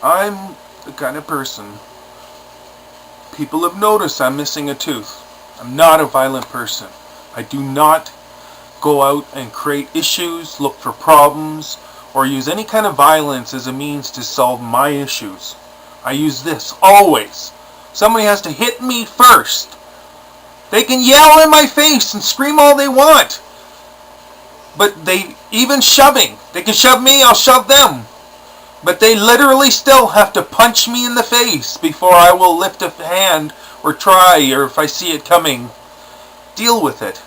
I'm the kind of person, people have noticed I'm missing a tooth. I'm not a violent person. I do not go out and create issues, look for problems, or use any kind of violence as a means to solve my issues. I use this always. Somebody has to hit me first. They can yell in my face and scream all they want. But even shoving, they can shove me, I'll shove them. But they literally still have to punch me in the face before I will lift a hand or try, or if I see it coming, deal with it.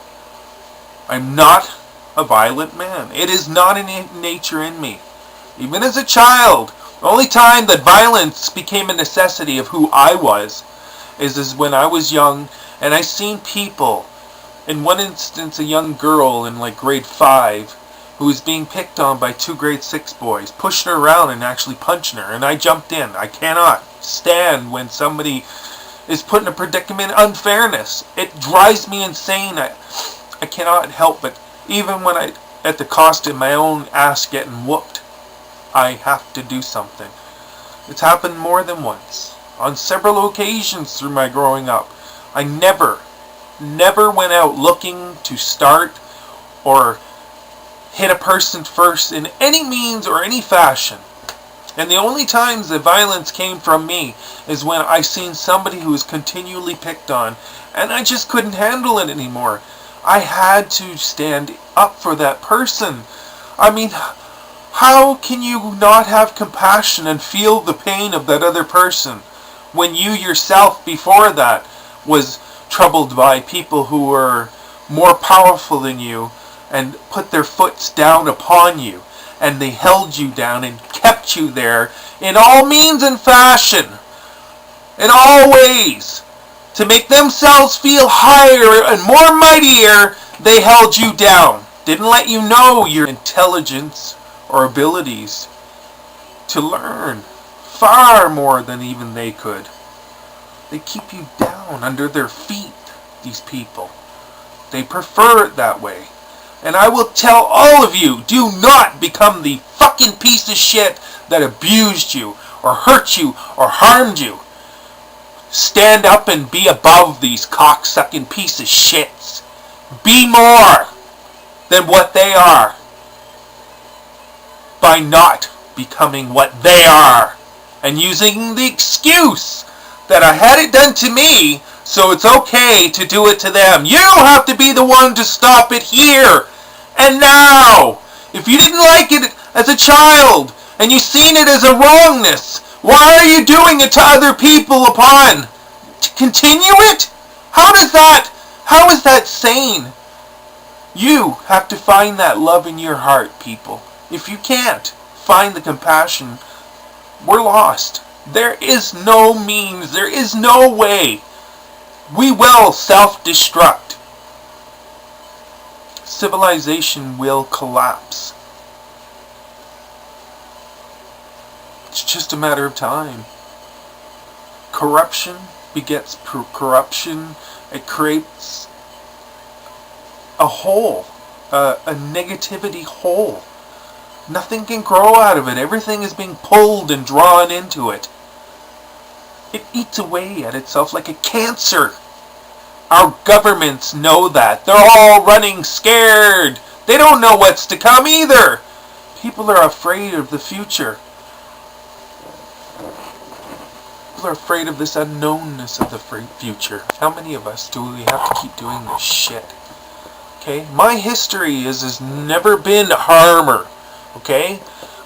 I'm not a violent man. It is not in nature in me. Even as a child, the only time that violence became a necessity of who I was is when I was young and I seen people, in one instance a young girl in like grade 5, who was being picked on by 2 grade 6 boys, pushing her around and actually punching her, and I jumped in. I cannot stand when somebody is put in a predicament. Unfairness, it drives me insane. I cannot help but, even when at the cost of my own ass getting whooped, I have to do something. It's happened more than once, on several occasions through my growing up. I never went out looking to start or hit a person first in any means or any fashion. And the only times that violence came from me is when I seen somebody who was continually picked on and I just couldn't handle it anymore. I had to stand up for that person. I mean, how can you not have compassion and feel the pain of that other person when you yourself before that was troubled by people who were more powerful than you and put their foots down upon you, and they held you down and kept you there in all means and fashion, in all ways, to make themselves feel higher and more mightier. They held you down, didn't let you know your intelligence or abilities to learn far more than even they could. They keep you down under their feet, these people. They prefer it that way. And I will tell all of you, do not become the fucking piece of shit that abused you, or hurt you, or harmed you. Stand up and be above these cocksucking piece of shits. Be more than what they are, by not becoming what they are, and using the excuse that I had it done to me, so it's okay to do it to them. You have to be the one to stop it here and now. If you didn't like it as a child and you seen it as a wrongness, why are you doing it to other people upon? To continue it? How is that sane? You have to find that love in your heart, people. If you can't find the compassion, we're lost. There is no means, there is no way. We will self-destruct. Civilization will collapse. It's just a matter of time. Corruption begets corruption. It creates a hole, a negativity hole. Nothing can grow out of it. Everything is being pulled and drawn into it. It eats away at itself like a cancer. Our governments know that. They're all running scared. They don't know what's to come either. People are afraid of the future. People are afraid of this unknownness of the future. How many of us do we have to keep doing this shit? Okay? My history has never been harmer. Okay?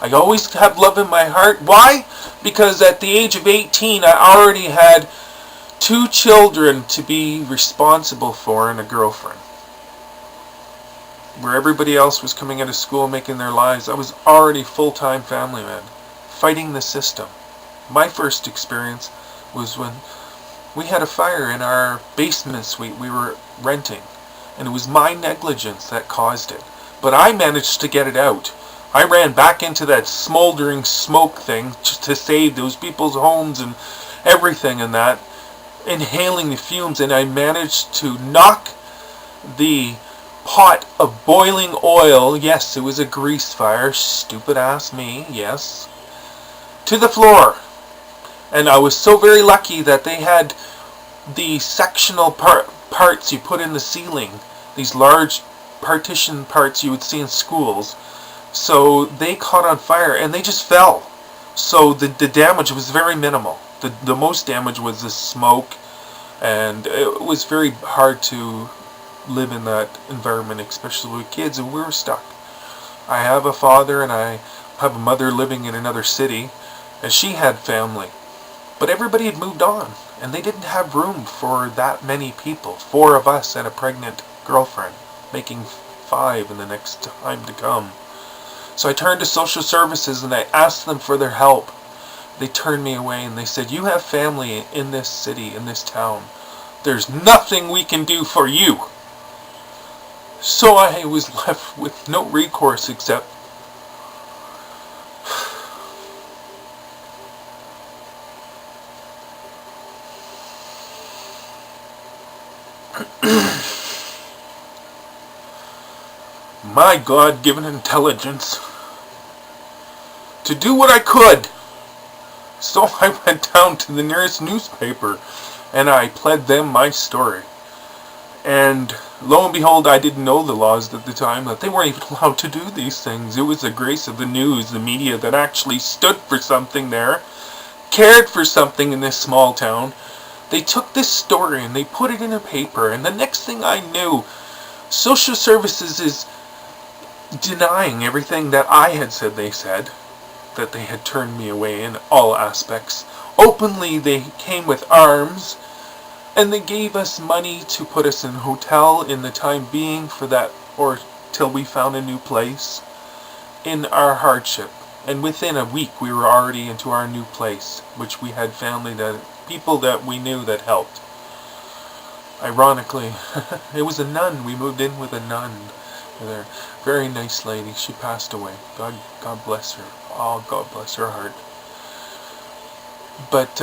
I always have love in my heart. Why? Because at the age of 18, I already had 2 children to be responsible for and a girlfriend. Where everybody else was coming out of school making their lives, I was already full-time family man, fighting the system. My first experience was when we had a fire in our basement suite we were renting, and it was my negligence that caused it. But I managed to get it out. I ran back into that smoldering smoke thing just to save those people's homes and everything and that, inhaling the fumes, and I managed to knock the pot of boiling oil, yes, it was a grease fire, stupid ass me, yes, to the floor. And I was so very lucky that they had the sectional parts you put in the ceiling, these large partition parts you would see in schools. So they caught on fire and they just fell. So the damage was very minimal. The most damage was the smoke, and it was very hard to live in that environment, especially with kids, and we were stuck. I have a father and I have a mother living in another city, and she had family. But everybody had moved on, and they didn't have room for that many people. 4 of us and a pregnant girlfriend, making 5 in the next time to come. So I turned to social services and I asked them for their help. They turned me away and they said, "You have family in this city, in this town. There's nothing we can do for you." So I was left with no recourse except my God-given intelligence to do what I could. So I went down to the nearest newspaper and I pled them my story. And lo and behold, I didn't know the laws at the time, that they weren't even allowed to do these things. It was the grace of the news, the media, that actually stood for something there, cared for something in this small town. They took this story and they put it in a paper, and the next thing I knew, social services is denying everything that I had said they said, that they had turned me away in all aspects. Openly, they came with arms, and they gave us money to put us in a hotel in the time being for that, or till we found a new place, in our hardship. And within a week, we were already into our new place, which we had family, people that we knew that helped. Ironically, it was a nun. We moved in with a nun. A very nice lady. She passed away. God bless her. Oh, God bless her heart. But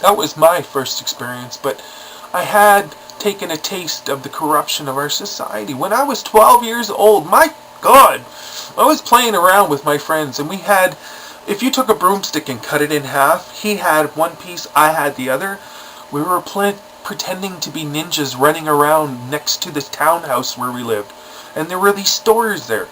that was my first experience. But I had taken a taste of the corruption of our society. When I was 12 years old, my God, I was playing around with my friends, and we had, if you took a broomstick and cut it in half, he had one piece, I had the other. We were pretending to be ninjas running around next to this townhouse where we lived, and there were these stores there,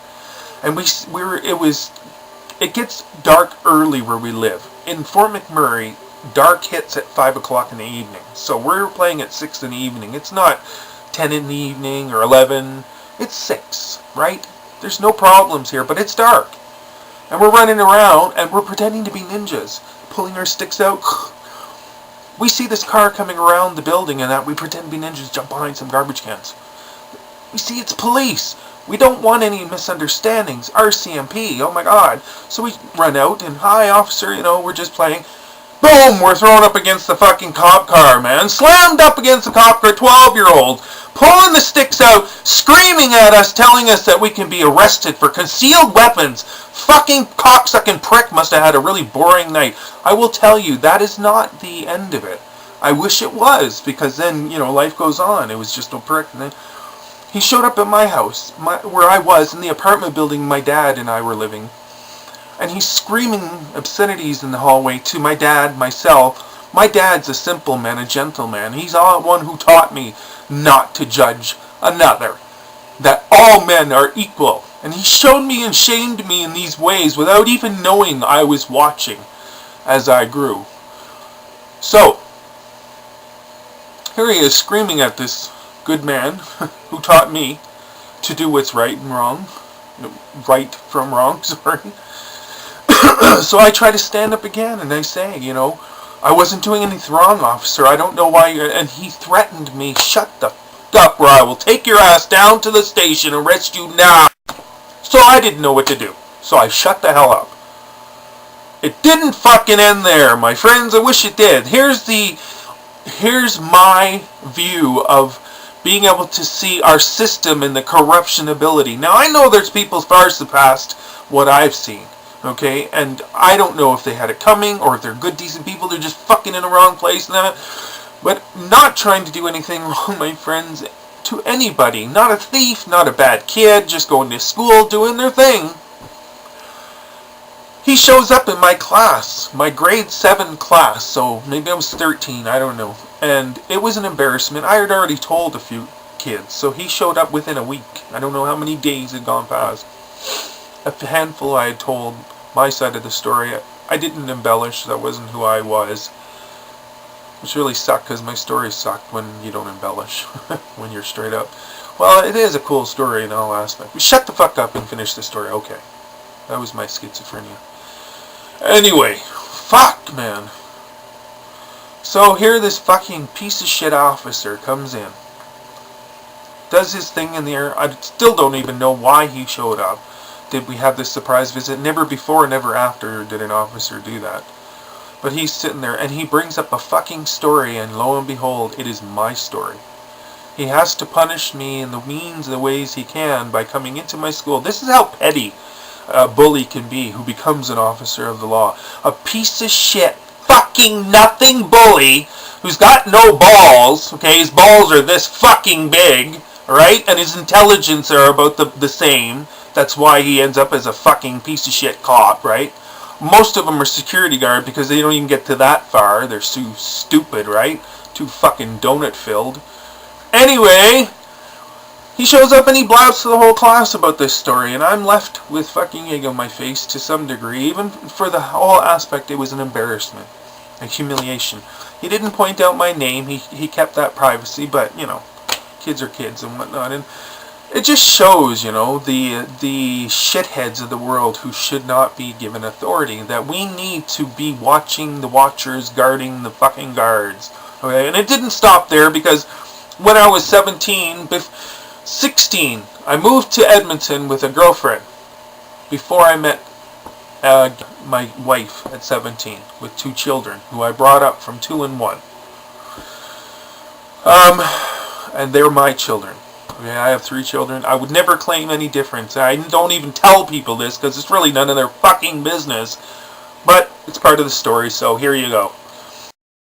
and it gets dark early where we live. In Fort McMurray, dark hits at 5 o'clock in the evening, so we're playing at 6 in the evening. It's not 10 in the evening or 11, it's 6, right? There's no problems here, but it's dark, and we're running around and we're pretending to be ninjas, pulling our sticks out. We see this car coming around the building and that we pretend to be ninjas, jump behind some garbage cans. We see it's police. We don't want any misunderstandings. RCMP, oh my God. So we run out and, "Hi officer, we're just playing." Boom, we're thrown up against the fucking cop car, man. Slammed up against the cop car, 12-year-old, pulling the sticks out, screaming at us, telling us that we can be arrested for concealed weapons. Fucking cocksucking prick must have had a really boring night. I will tell you, that is not the end of it. I wish it was, because then, life goes on. It was just a prick. And then he showed up at my house, where I was, in the apartment building my dad and I were living. And he's screaming obscenities in the hallway to my dad, myself. My dad's a simple man, a gentleman. He's the one who taught me not to judge another, that all men are equal. And he showed me and shamed me in these ways without even knowing I was watching as I grew. So, here he is screaming at this good man who taught me to do what's right and wrong. Right from wrong, sorry. So I try to stand up again and I say, "I wasn't doing anything wrong, officer. I don't know why and he threatened me, "Shut the f*** up or I will take your ass down to the station and arrest you now." So I didn't know what to do. So I shut the hell up. It didn't fucking end there, my friends. I wish it did. Here's my view of being able to see our system and the corruption ability. Now, I know there's people far surpassed what I've seen, okay? And I don't know if they had it coming or if they're good, decent people. They're just fucking in the wrong place and that. But not trying to do anything wrong, my friends, to anybody. Not a thief, not a bad kid, just going to school, doing their thing. He shows up in my class, my grade 7 class, so maybe I was 13, I don't know. And it was an embarrassment. I had already told a few kids, so he showed up within a week. I don't know how many days had gone past. A handful I had told my side of the story. I didn't embellish, that wasn't who I was. Which really sucked, because my stories sucked when you don't embellish, when you're straight up. Well, it is a cool story in all aspects. Shut the fuck up and finish the story. Okay. That was my schizophrenia. Anyway, fuck, man. So here this fucking piece of shit officer comes in. Does his thing in the air. I still don't even know why he showed up. Did we have this surprise visit? Never before, never after did an officer do that. But he's sitting there and he brings up a fucking story, and lo and behold, it is my story. He has to punish me in the means, the ways he can by coming into my school. This is how petty a bully can be who becomes an officer of the law. A piece of shit, fucking nothing bully who's got no balls, okay? His balls are this fucking big, right? And his intelligence are about the same. That's why he ends up as a fucking piece of shit cop, right? Most of them are security guard because they don't even get to that far. They're too stupid, right? Too fucking donut filled. Anyway, he shows up and he blabs to the whole class about this story, and I'm left with fucking egg on my face to some degree. Even for the whole aspect, it was an embarrassment, a humiliation. He didn't point out my name. He kept that privacy, but, you know, kids are kids and whatnot. And it just shows, you know, the shitheads of the world who should not be given authority. That we need to be watching the watchers, guarding the fucking guards. Okay, and it didn't stop there, because when I was 16, I moved to Edmonton with a girlfriend before I met my wife at 17 with 2 children who I brought up from 2 and 1. And they're my children. Okay, I have 3 children. I would never claim any difference. I don't even tell people this because it's really none of their fucking business. But it's part of the story, so here you go.